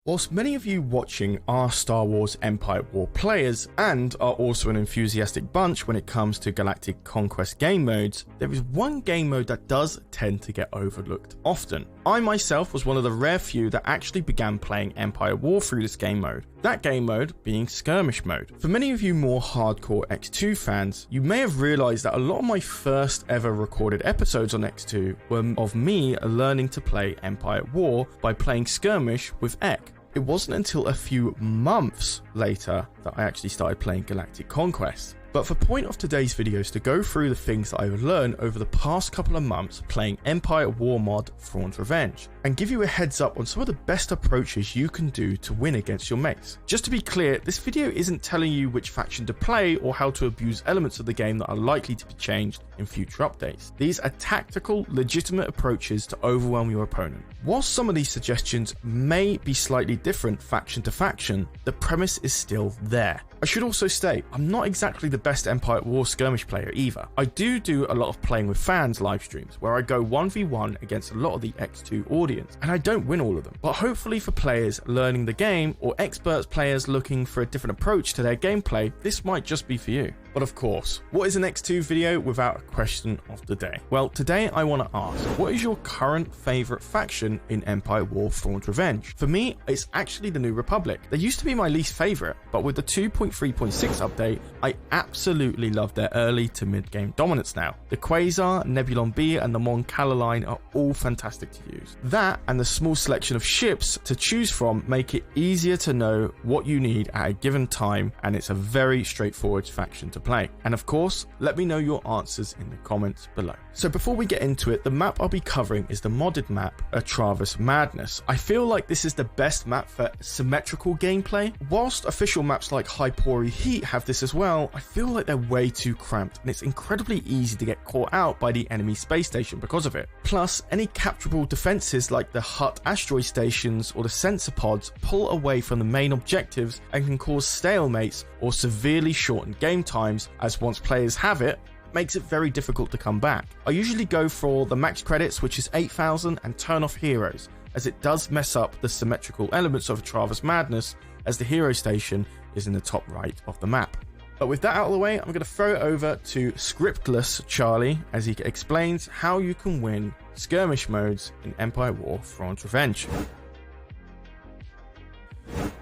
Whilst many of you watching are Star Wars Empire War players and are also an enthusiastic bunch when it comes to Galactic Conquest game modes, there is one game mode that does tend to get overlooked often. I myself was one of the rare few that actually began playing Empire War through this game mode, that game mode being Skirmish Mode. For many of you more hardcore EcksToo fans, you may have realised that a lot of my first ever recorded episodes on EcksToo were of me learning to play Empire War by playing Skirmish with Eck. It wasn't until a few months later that I actually started playing Galactic Conquest. But for point of today's video is to go through the things that I've learned over the past couple of months playing Empire War mod Thrawn's Revenge, and give you a heads up on some of the best approaches you can do to win against your mates. Just to be clear, this video isn't telling you which faction to play or how to abuse elements of the game that are likely to be changed in future updates. These are tactical, legitimate approaches to overwhelm your opponent. Whilst some of these suggestions may be slightly different faction to faction, the premise is still there. I should also state, I'm not exactly the best Empire War skirmish player either. I do a lot of playing with fans live streams where I go 1v1 against a lot of the EcksToo audience, and I don't win all of them. But hopefully for players learning the game or experts players looking for a different approach to their gameplay, this might just be for you. But of course, what is an EcksToo video without a question of the day? Well, today I want to ask, what is your current favourite faction in Empire War Thrawn's Revenge? For me, it's actually the New Republic. They used to be my least favourite, but with the 2.3.6 update, I absolutely love their early to mid-game dominance now. The Quasar, Nebulon B and the Mon Cala line are all fantastic to use. That and the small selection of ships to choose from make it easier to know what you need at a given time, and it's a very straightforward faction to play. And of course, let me know your answers in the comments below. So before we get into it, the map I'll be covering is the modded map Astravis Madness. I feel like this is the best map for symmetrical gameplay. Whilst official maps like Hypori Heat have this as well, I feel like they're way too cramped and it's incredibly easy to get caught out by the enemy space station because of it. Plus, any capturable defenses like the Hut asteroid stations or the sensor pods pull away from the main objectives and can cause stalemates or severely shortened game times, as once players have it, makes it very difficult to come back. I usually go for the max credits, which is 8,000, and turn off heroes, as it does mess up the symmetrical elements of Astravis Madness, as the hero station is in the top right of the map. But with that out of the way, I'm going to throw it over to Scriptless Charlie as he explains how you can win skirmish modes in Empire War Thrawn's Revenge.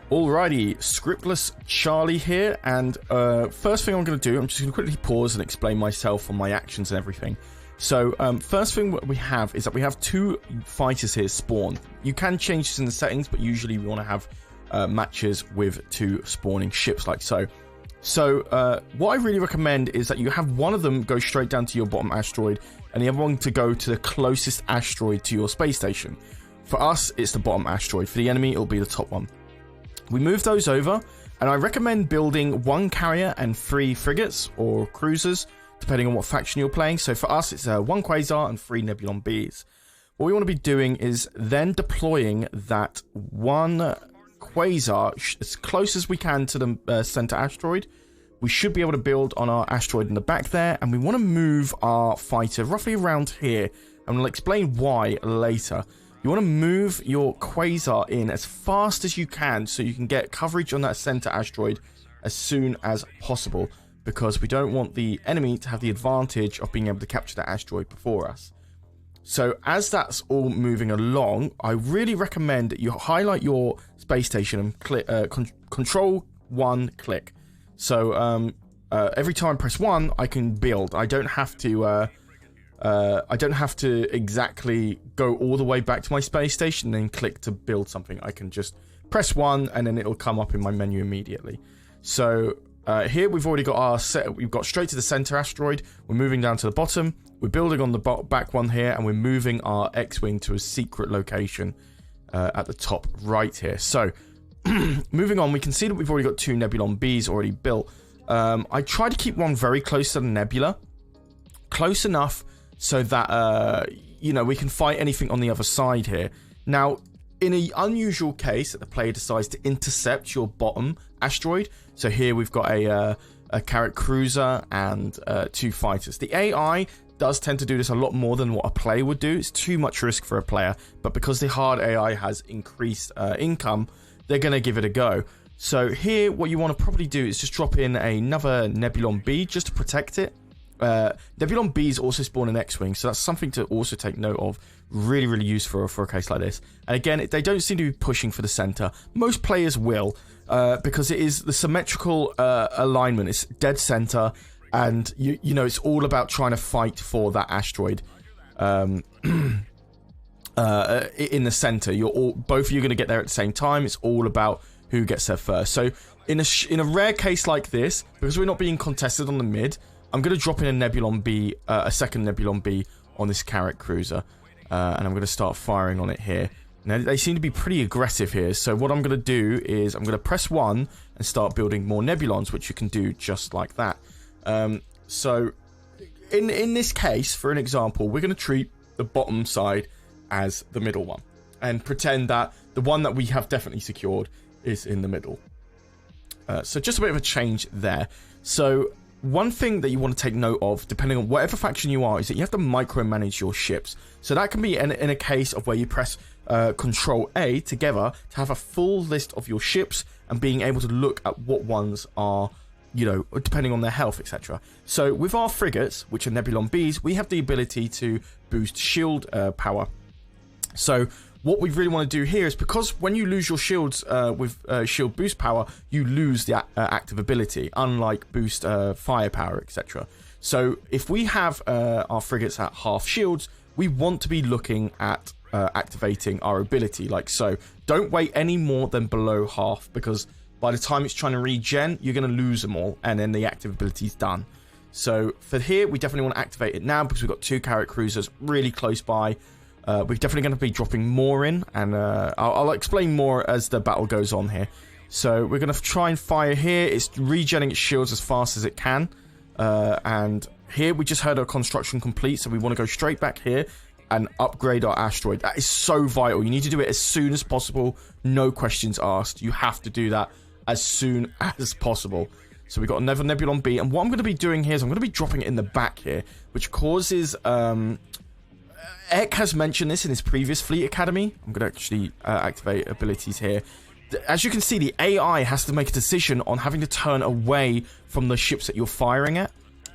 Alrighty, Scriptless Charlie here, and first thing I'm going to do, I'm just going to quickly pause and explain myself on my actions and everything. So first thing what we have is that we have two fighters here spawned. You can change this in the settings, but usually we want to have matches with two spawning ships like so. So what I really recommend is that you have one of them go straight down to your bottom asteroid and the other one to go to the closest asteroid to your space station. For us, it's the bottom asteroid. For the enemy, it'll be the top one. We move those over, and I recommend building one carrier and 3 frigates or cruisers, depending on what faction you're playing. So for us, it's 1 Quasar and 3 Nebulon Bs. What we want to be doing is then deploying that 1 Quasar as close as we can to the center asteroid. We should be able to build on our asteroid in the back there, and we want to move our fighter roughly around here, and we'll explain why later. You want to move your Quasar in as fast as you can so you can get coverage on that center asteroid as soon as possible, because we don't want the enemy to have the advantage of being able to capture that asteroid before us. So as that's all moving along, I really recommend that you highlight your space station and click control 1 click. So every time I press 1, I can build. I don't have to exactly go all the way back to my space station and then click to build something. I can just press 1 and then it'll come up in my menu immediately. So here we've already got our set. We've got straight to the center asteroid. We're moving down to the bottom. We're building on the back one here, and we're moving our X-Wing to a secret location at the top right here. So moving on, we can see that we've already got 2 Nebulon Bs already built. I try to keep one very close to the nebula. Close enough so that, you know, we can fight anything on the other side here. Now, in an unusual case that the player decides to intercept your bottom asteroid, so here we've got a carrot cruiser and 2 fighters. The AI does tend to do this a lot more than what a player would do. It's too much risk for a player, but because the hard AI has increased income, they're going to give it a go. So here, what you want to probably do is just drop in another Nebulon B just to protect it. Nebulon Bs also spawn in X-Wing, so that's something to also take note of. Really, really useful for a case like this. And again, they don't seem to be pushing for the center. Most players will, because it is the symmetrical alignment. It's dead center, and you know, it's all about trying to fight for that asteroid in the center. Both of you are going to get there at the same time. It's all about who gets there first. So in a rare case like this, because we're not being contested on the mid, I'm going to drop in a Nebulon B, a second Nebulon B on this Carrack cruiser, and I'm going to start firing on it here. Now, they seem to be pretty aggressive here, so what I'm going to do is I'm going to press 1 and start building more Nebulons, which you can do just like that. So in this case, for an example, we're going to treat the bottom side as the middle one, and pretend that the one that we have definitely secured is in the middle. So just a bit of a change there. So one thing that you want to take note of, depending on whatever faction you are, is that you have to micromanage your ships. So that can be in a case of where you press Control A together to have a full list of your ships and being able to look at what ones are, you know, depending on their health, etc. So with our frigates, which are Nebulon Bs, we have the ability to boost shield power. So what we really want to do here is, because when you lose your shields with shield boost power, you lose the active ability, unlike boost firepower, etc. So if we have our frigates at half shields, we want to be looking at activating our ability like so. Don't wait any more than below half, because by the time it's trying to regen, you're going to lose them all, and then the active ability is done. So for here, we definitely want to activate it now, because we've got 2 Carrack cruisers really close by. We're definitely going to be dropping more in, and I'll explain more as the battle goes on here. So we're going to try and fire here. It's regenning its shields as fast as it can. And here we just heard our construction complete, so we want to go straight back here and upgrade our asteroid. That is so vital. You need to do it as soon as possible. No questions asked. You have to do that as soon as possible. So we've got another Nebulon B, and what I'm going to be doing here is I'm going to be dropping it in the back here, which causes... Eck has mentioned this in his previous Fleet Academy. I'm going to actually activate abilities here. As you can see, the AI has to make a decision on having to turn away from the ships that you're firing at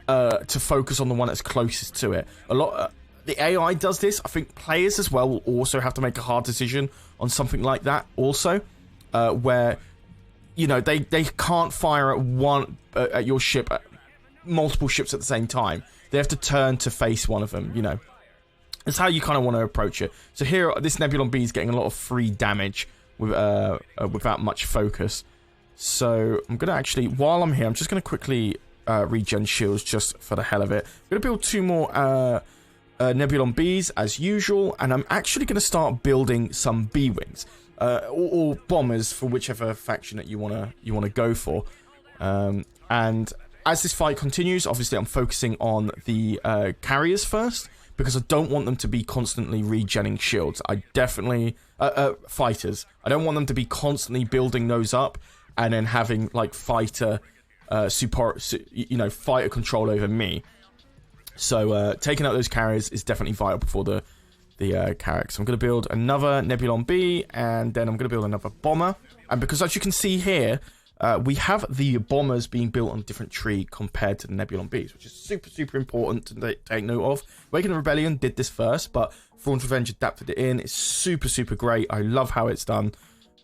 to focus on the one that's closest to it. The AI does this. I think players as well will also have to make a hard decision on something like that also, where, you know, they can't fire at your ship, at multiple ships at the same time. They have to turn to face one of them, you know. That's how you kind of want to approach it. So here, this Nebulon B is getting a lot of free damage without much focus. So I'm going to actually, while I'm here, I'm just going to quickly regen shields just for the hell of it. I'm going to build 2 more Nebulon Bs as usual, and I'm actually going to start building some B-Wings. Or bombers, for whichever faction that you want to go for. And as this fight continues, obviously I'm focusing on the carriers first, because I don't want them to be constantly regenning shields. I definitely... fighters. I don't want them to be constantly building those up and then having, like, fighter... fighter control over me. So, taking out those carriers is definitely vital before the Carrack. So I'm going to build another Nebulon B, and then I'm going to build another bomber. And because, as you can see here... we have the bombers being built on a different tree compared to the Nebulon Bs, which is super, super important to take note of. Waking the Rebellion did this first, but Thrawn's Revenge adapted it in. It's super, super great. I love how it's done.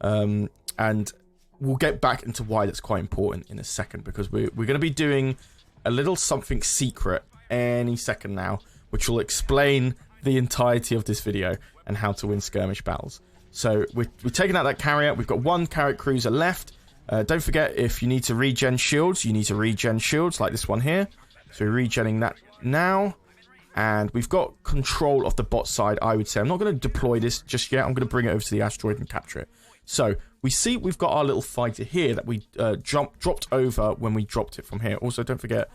And we'll get back into why that's quite important in a second, because we're going to be doing a little something secret any second now, which will explain the entirety of this video and how to win skirmish battles. So we're taking out that carrier. We've got 1 Carrack cruiser left. Don't forget, if you need to regen shields, you need to regen shields like this one here. So we're regenning that now. And we've got control of the bot side, I would say. I'm not going to deploy this just yet. I'm going to bring it over to the asteroid and capture it. So we see we've got our little fighter here that we dropped over when we dropped it from here. Also, don't forget,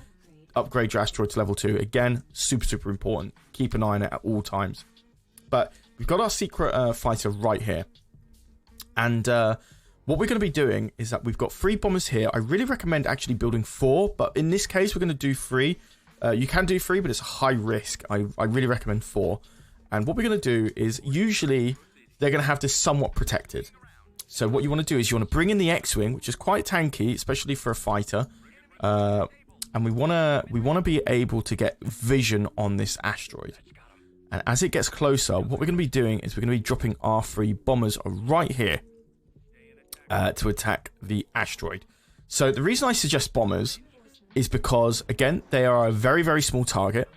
upgrade your asteroid to level 2. Again, super, super important. Keep an eye on it at all times. But we've got our secret fighter right here. And... what we're going to be doing is that we've got 3 bombers here. I really recommend actually building 4, but in this case, we're going to do 3. You can do 3, but it's a high risk. I really recommend 4. And what we're going to do is, usually, they're going to have this somewhat protected. So what you want to do is you want to bring in the X-Wing, which is quite tanky, especially for a fighter. And we want to be able to get vision on this asteroid. And as it gets closer, what we're going to be doing is we're going to be dropping our 3 bombers right here to attack the asteroid. So the reason I suggest bombers is because, again, they are a very, very small target,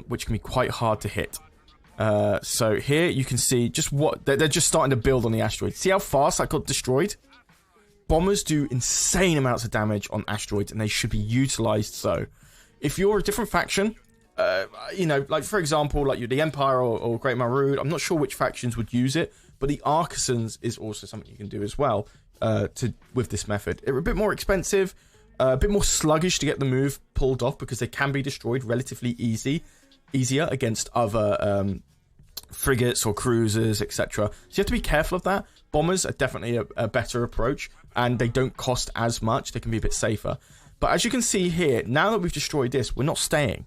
which can be quite hard to hit. So here you can see just what they're just starting to build on the asteroid. See how fast that got destroyed? Bombers do insane amounts of damage on asteroids, and they should be utilized. So if you're a different faction, you know, like for example, like you're the Empire or Great Marud, I'm not sure which factions would use it, but the Artisans is also something you can do as well with this method. They're a bit more expensive, a bit more sluggish to get the move pulled off because they can be destroyed relatively easier against other frigates or cruisers, etc. So you have to be careful of that. Bombers are definitely a better approach, and they don't cost as much. They can be a bit safer. But as you can see here, now that we've destroyed this, we're not staying.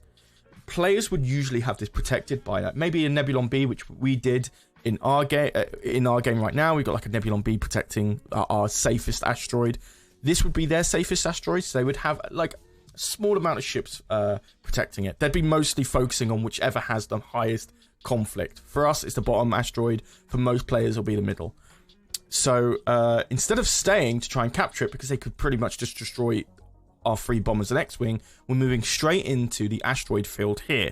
Players would usually have this protected by like maybe a Nebulon B, which we did in our game. Right now, we've got like a Nebulon B protecting our safest asteroid. This would be their safest asteroid, so they would have like a small amount of ships protecting it. They'd be mostly focusing on whichever has the highest conflict. For us, it's the bottom asteroid. For most players, it'll be the middle. So instead of staying to try and capture it, because they could pretty much just destroy our 3 bombers and X-Wing, we're moving straight into the asteroid field here.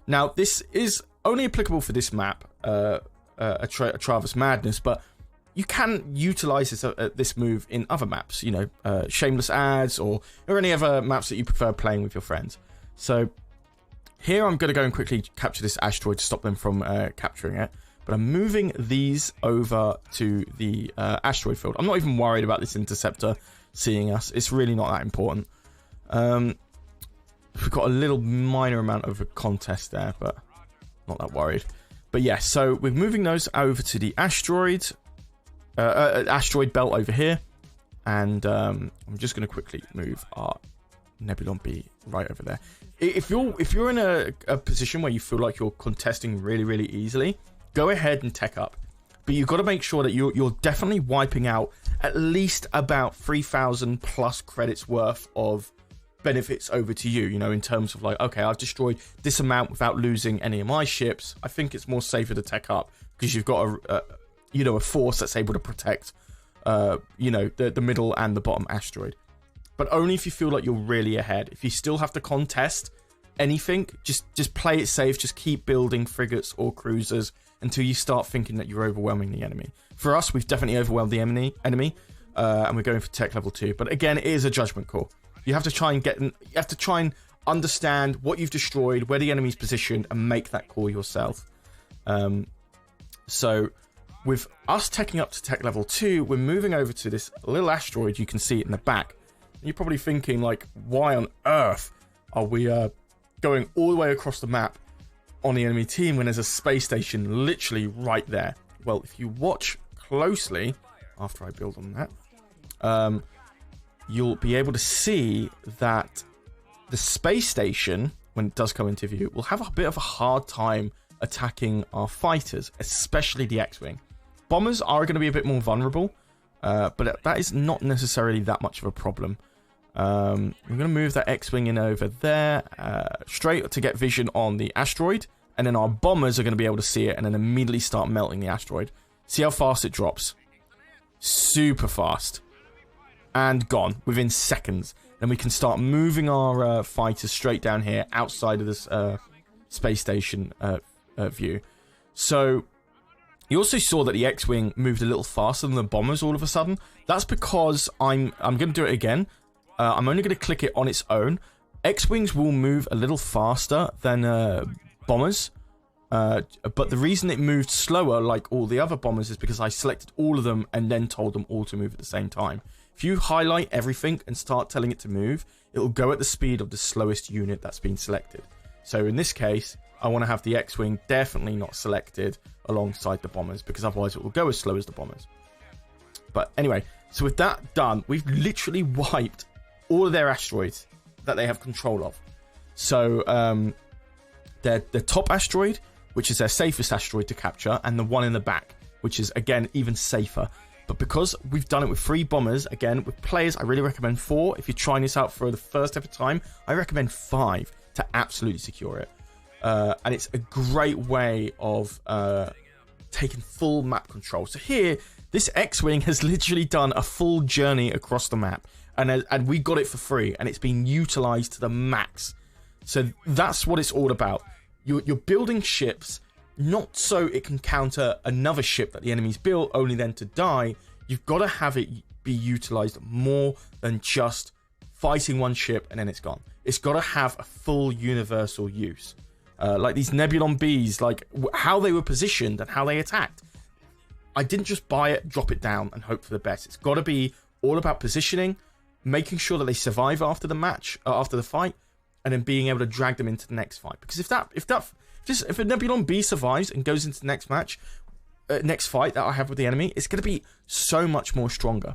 Now, this is only applicable for this map, Travis Madness, but you can utilize this move in other maps, you know, Shameless Ads or any other maps that you prefer playing with your friends. So here I'm going to go and quickly capture this asteroid to stop them from capturing it. But I'm moving these over to the asteroid field. I'm not even worried about this interceptor seeing us. It's really not that important. We've got a little minor amount of a contest there, but not that worried. But yeah, so we're moving those over to the asteroid belt over here. And I'm just going to quickly move our Nebulon B right over there. If you're in a position where you feel like you're contesting really, really easily, go ahead and tech up. But you've got to make sure that you're definitely wiping out at least about 3,000 plus credits worth of benefits over to you, you know, in terms of like, okay, I've destroyed this amount without losing any of my ships. I think it's more safer to tech up because you've got a force that's able to protect, the middle and the bottom asteroid. But only if you feel like you're really ahead. If you still have to contest anything, just play it safe. Just keep building frigates or cruisers until you start thinking that you're overwhelming the enemy. For us, we've definitely overwhelmed the enemy, and we're going for tech level 2. But again, it is a judgment call. You have to try and understand what you've destroyed, where the enemy's positioned, and make that call yourself. So with us teching up to tech level 2, we're moving over to this little asteroid. You can see it in the back. And you're probably thinking, like, why on earth are we going all the way across the map on the enemy team when there's a space station literally right there? Well, if you watch closely after I build on that, you'll be able to see that the space station, when it does come into view, will have a bit of a hard time attacking our fighters, especially the X-Wing. Bombers are going to be a bit more vulnerable, but that is not necessarily that much of a problem. I'm going to move that X-Wing in over there, straight to get vision on the asteroid, and then our bombers are going to be able to see it and then immediately start melting the asteroid. See how fast it drops? Super fast. And gone within seconds. Then we can start moving our fighters straight down here outside of this space station view. So you also saw that the X-Wing moved a little faster than the bombers all of a sudden. That's because I'm going to do it again. I'm only going to click it on its own. X-Wings will move a little faster than bombers. But the reason it moved slower, like all the other bombers, is because I selected all of them and then told them all to move at the same time. If you highlight everything and start telling it to move, it will go at the speed of the slowest unit that's been selected. So in this case, I want to have the X-Wing definitely not selected alongside the bombers, because otherwise it will go as slow as the bombers. But anyway, so with that done, we've literally wiped all of their asteroids that they have control of. So the top asteroid, which is their safest asteroid to capture, and the one in the back, which is, again, even safer. But because we've done it with 3 bombers, again, with players, I really recommend 4. If you're trying this out for the first ever time, I recommend 5 to absolutely secure it. And it's a great way of taking full map control. So here, this X-Wing has literally done a full journey across the map. And we got it for free, and it's been utilized to the max. So that's what it's all about. You're building ships, not so it can counter another ship that the enemy's built, only then to die. You've got to have it be utilized more than just fighting one ship and then it's gone. It's got to have a full universal use. Like these Nebulon Bs, like how they were positioned and how they attacked. I didn't just buy it, drop it down, and hope for the best. It's got to be all about positioning, making sure that they survive after the match, after the fight, and then being able to drag them into the next fight. Because if a Nebulon B survives and goes into the next match, next fight that I have with the enemy, it's going to be so much more stronger.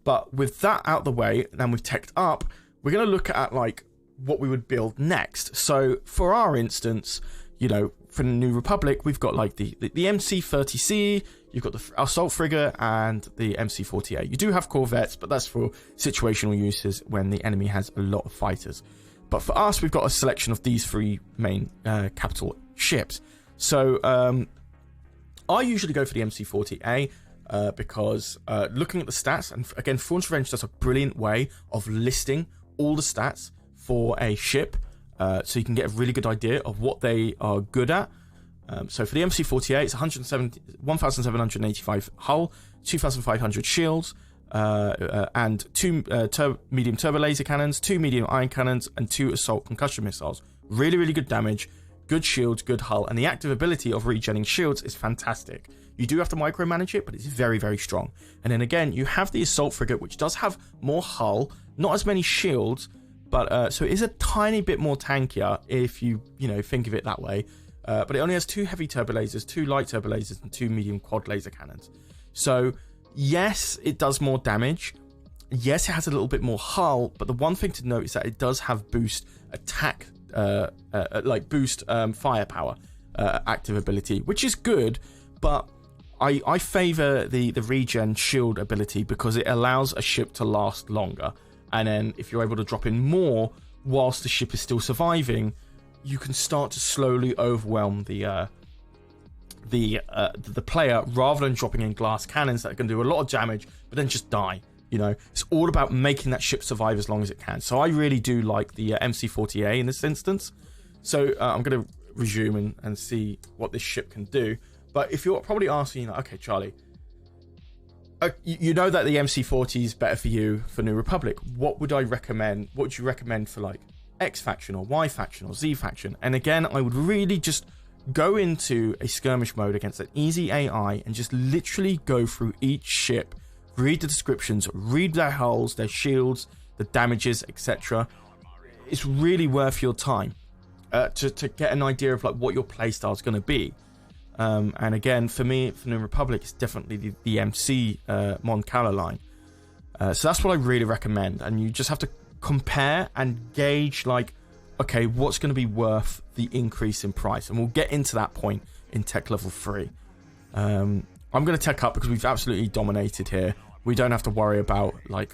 But with that out the way, and we've teched up, we're going to look at like what we would build next. So for our instance, you know, for the New Republic, we've got like the MC-30C, you've got the Assault Frigate, and the MC-40A. You do have corvettes, but that's for situational uses when the enemy has a lot of fighters. But for us, we've got a selection of these 3 main capital ships. So I usually go for the MC-40A because looking at the stats, and again, Thrawn's Revenge does a brilliant way of listing all the stats for a ship, so you can get a really good idea of what they are good at. So for the MC-40A, it's 1,785 hull, 2,500 shields, and 2 medium turbo laser cannons, 2 medium ion cannons, and 2 assault concussion missiles. Really, really good damage, good shields, good hull, and the active ability of regenning shields is fantastic. You do have to micromanage it, but it's very, very strong. And then again, you have the assault frigate, which does have more hull, not as many shields, but so it is a tiny bit more tankier if you think of it that way. But it only has 2 heavy turbo lasers, 2 light turbo lasers, and 2 medium quad laser cannons. So yes, it does more damage. Yes, it has a little bit more hull, but the one thing to note is that it does have boost attack, boost firepower active ability, which is good. But I favor the regen shield ability because it allows a ship to last longer. And then if you're able to drop in more whilst the ship is still surviving, you can start to slowly overwhelm the player rather than dropping in glass cannons that can do a lot of damage but then just die. You know, it's all about making that ship survive as long as it can. So I really do like the MC-40A in this instance. So I'm going to resume and see what this ship can do. But if you're probably asking, okay, Charlie, you know that the MC-40 is better for you for New Republic. What would I recommend? What would you recommend for like X faction or Y faction or Z faction? And again, I would really just go into a skirmish mode against an easy AI and just literally go through each ship, read the descriptions, read their hulls, their shields, the damages, etc. It's really worth your time to get an idea of like what your playstyle is going to be. And again, for me, for New Republic, it's definitely the MC Mon Cala line. So that's what I really recommend. And you just have to compare and gauge, like, okay, what's going to be worth the increase in price? And we'll get into that point in tech level 3. I'm going to tech up because we've absolutely dominated here. We don't have to worry about, like,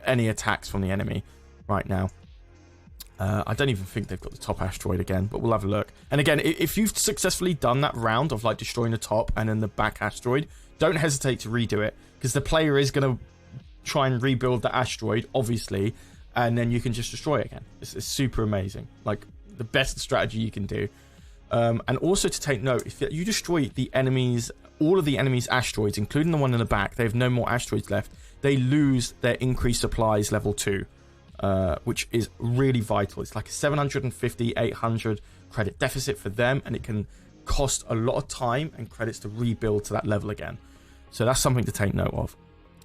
any attacks from the enemy right now. I don't even think they've got the top asteroid again, but we'll have a look. And again, if you've successfully done that round of like destroying the top and then the back asteroid, don't hesitate to redo it, because the player is going to try and rebuild the asteroid, obviously, and then you can just destroy it again. It's super amazing, like the best strategy you can do. And also to take note, if you destroy the enemies, all of the enemies' asteroids, including the one in the back, they have no more asteroids left. They lose their increased supplies level 2. Which is really vital. It's like a 750, 800 credit deficit for them, and it can cost a lot of time and credits to rebuild to that level again. So that's something to take note of.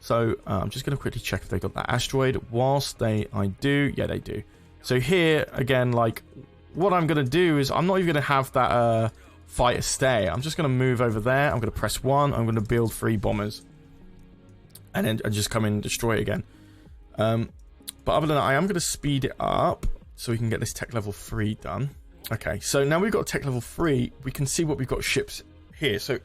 So I'm just going to quickly check if they got that asteroid. Whilst I do, yeah, they do. So here, again, like, what I'm going to do is I'm not even going to have that fighter stay. I'm just going to move over there. I'm going to press 1. I'm going to build 3 bombers. And then just come in and destroy it again. But other than that, I am going to speed it up so we can get this tech level 3 done. Okay, so now we've got tech level 3, we can see what we've got ships here. So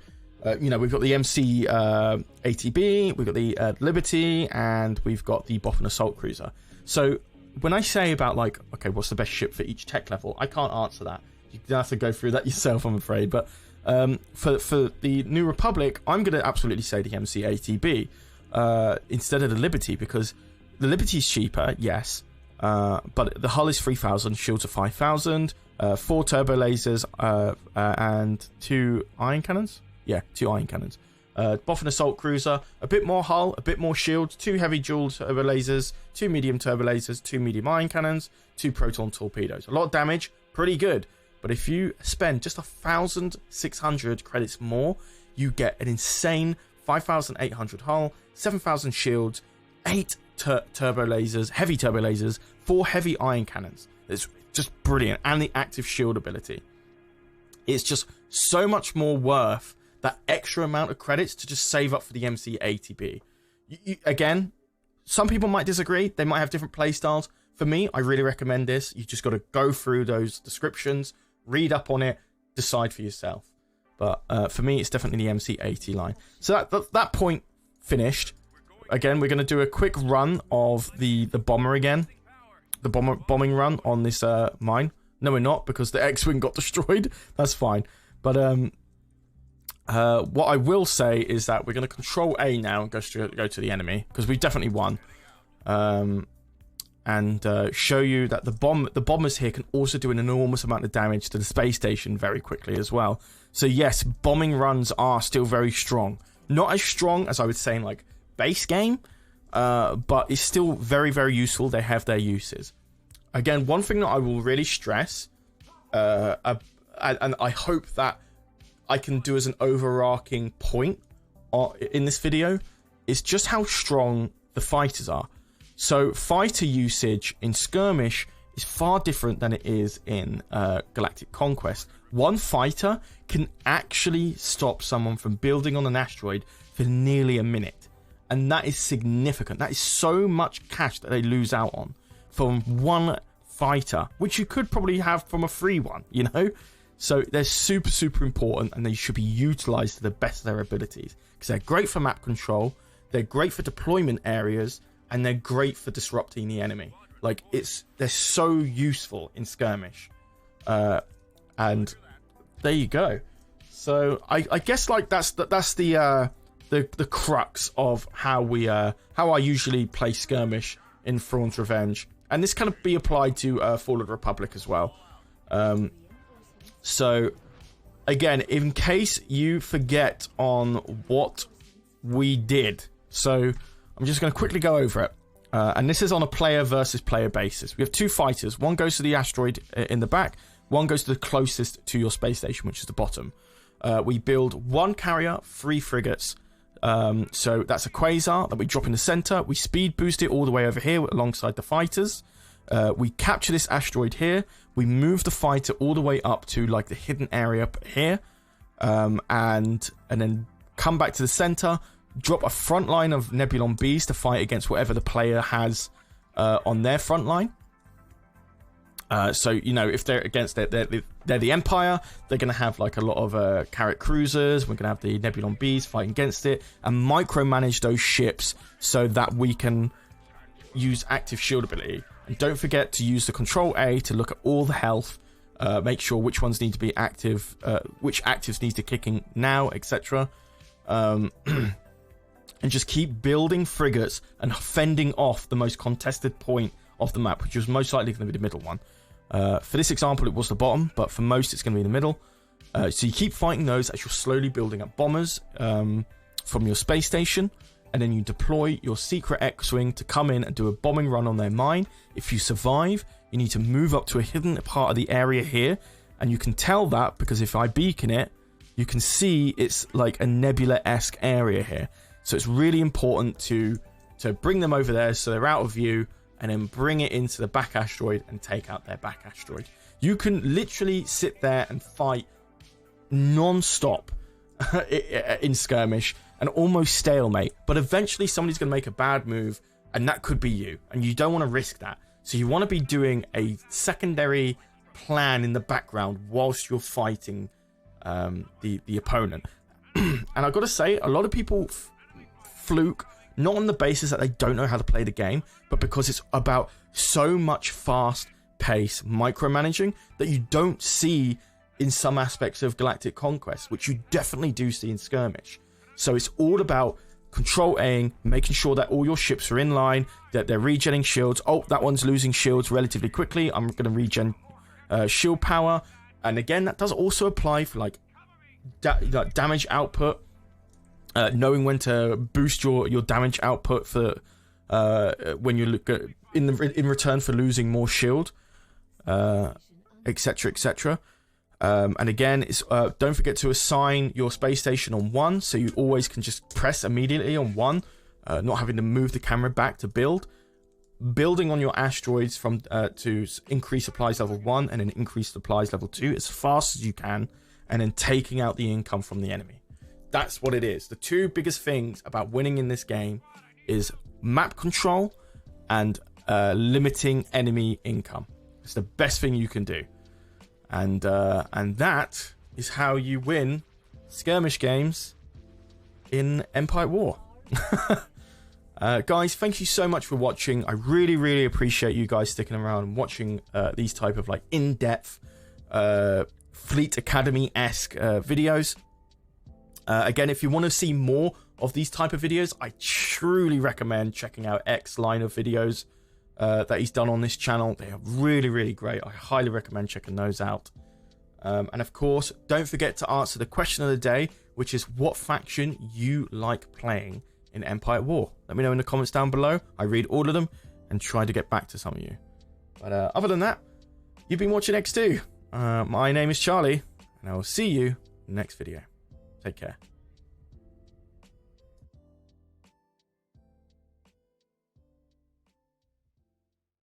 You know, we've got the MC ATB, we've got the Liberty, and we've got the Boffin Assault Cruiser. So when I say about like, okay, what's the best ship for each tech level, I can't answer that. You have to go through that yourself, I'm afraid. But for the New Republic, I'm going to absolutely say the MC ATB instead of the Liberty, because the Liberty is cheaper, yes, but the hull is 3,000, shields are 5,000, 4 turbo lasers, and 2 iron cannons. Yeah, 2 iron cannons. Boffin Assault Cruiser, a bit more hull, a bit more shields, 2 heavy dual turbo lasers, 2 medium turbo lasers, 2 medium iron cannons, 2 proton torpedoes. A lot of damage, pretty good. But if you spend just 1,600 credits more, you get an insane 5,800 hull, 7,000 shields, 8 turbo lasers, heavy turbo lasers, 4 heavy iron cannons. It's just brilliant. And the active shield ability. It's just so much more worth that extra amount of credits to just save up for the MC ATB. Again, some people might disagree. They might have different play styles. For me, I really recommend this. You just got to go through those descriptions, read up on it, decide for yourself. But for me, it's definitely the MC AT line. So that point finished. Again, we're going to do a quick run of the bomber again. The bombing run on this mine. No, we're not, because the X-Wing got destroyed. That's fine. But what I will say is that we're going to control A now and go to the enemy, because we've definitely won. And show you that the bombers here can also do an enormous amount of damage to the space station very quickly as well. So yes, bombing runs are still very strong. Not as strong as I would say in like base game, but it's still very, very useful. They have their uses. Again, one thing that I will really stress, and I hope that I can do as an overarching point in this video, is just how strong the fighters are. So fighter usage in Skirmish is far different than it is in Galactic Conquest. One fighter can actually stop someone from building on an asteroid for nearly a minute. And that is significant. That is so much cash that they lose out on from one fighter, which you could probably have from a free one, you know? So they're super, super important, and they should be utilized to the best of their abilities, because they're great for map control, they're great for deployment areas, and they're great for disrupting the enemy. Like, they're so useful in Skirmish. And there you go. So I guess like that's the crux of how I usually play Skirmish in Thrawn's Revenge, and this can be applied to Fall of the Republic as well. So again, in case you forget on what we did, so I'm just going to quickly go over it. And this is on a player versus player basis. We have 2 fighters. One goes to the asteroid in the back. One goes to the closest to your space station, which is the bottom. We build 1 carrier, 3 frigates. So that's a quasar that we drop in the center. We speed boost it all the way over here alongside the fighters. We capture this asteroid here. We move the fighter all the way up to like the hidden area up here. And then come back to the center. Drop a front line of Nebulon Bees to fight against whatever the player has on their front line. So, you know, if they're against they're the Empire, they're going to have like a lot of Carrot Cruisers. We're going to have the Nebulon Bees fighting against it and micromanage those ships so that we can use active shield ability. And don't forget to use the Control A to look at all the health, make sure which ones need to be active, which actives need to kick in now, etc. And just keep building frigates and fending off the most contested point of the map, which is most likely going to be the middle one. For this example, it was the bottom, but for most, it's going to be the middle. So you keep fighting those as you're slowly building up bombers from your space station, and then you deploy your secret X-Wing to come in and do a bombing run on their mine. If you survive, you need to move up to a hidden part of the area here, and you can tell that because if I beacon it, you can see it's like a nebula-esque area here. So it's really important to bring them over there so they're out of view, and then bring it into the back asteroid and take out their back asteroid. You can literally sit there and fight non-stop in Skirmish and almost stalemate, but eventually somebody's going to make a bad move, and that could be you, and you don't want to risk that. So you want to be doing a secondary plan in the background whilst you're fighting the opponent. And I've got to say, a lot of people fluke, not on the basis that they don't know how to play the game, but because it's about so much fast-paced micromanaging that you don't see in some aspects of Galactic Conquest, which you definitely do see in Skirmish. So it's all about control A, making sure that all your ships are in line, that they're regenning shields. Oh, that one's losing shields relatively quickly. I'm going to regen shield power. And again, that does also apply for like damage output. Knowing when to boost your damage output for when you look at in return for losing more shield, etc., etc. And again, it's don't forget to assign your space station on 1, so you always can just press immediately on 1, not having to move the camera back to build. Building on your asteroids from to increase supplies level 1 and then increase supplies level 2 as fast as you can, and then taking out the income from the enemy. That's what it is. The two biggest things about winning in this game is map control and limiting enemy income. It's the best thing you can do. And that is how you win skirmish games in Empire War. Guys, thank you so much for watching. I really appreciate you guys sticking around and watching these type of like in-depth Fleet Academy-esque videos. Again, if you want to see more of these type of videos, I truly recommend checking out Eck's line of videos that he's done on this channel. They are really great. I highly recommend checking those out. And of course, don't forget to answer the question of the day, which is what faction you like playing in Empire War. Let me know in the comments down below. I read all of them and try to get back to some of you. But other than that, you've been watching EcksToo. My name is Charlie, and I will see you in the next video. Take care.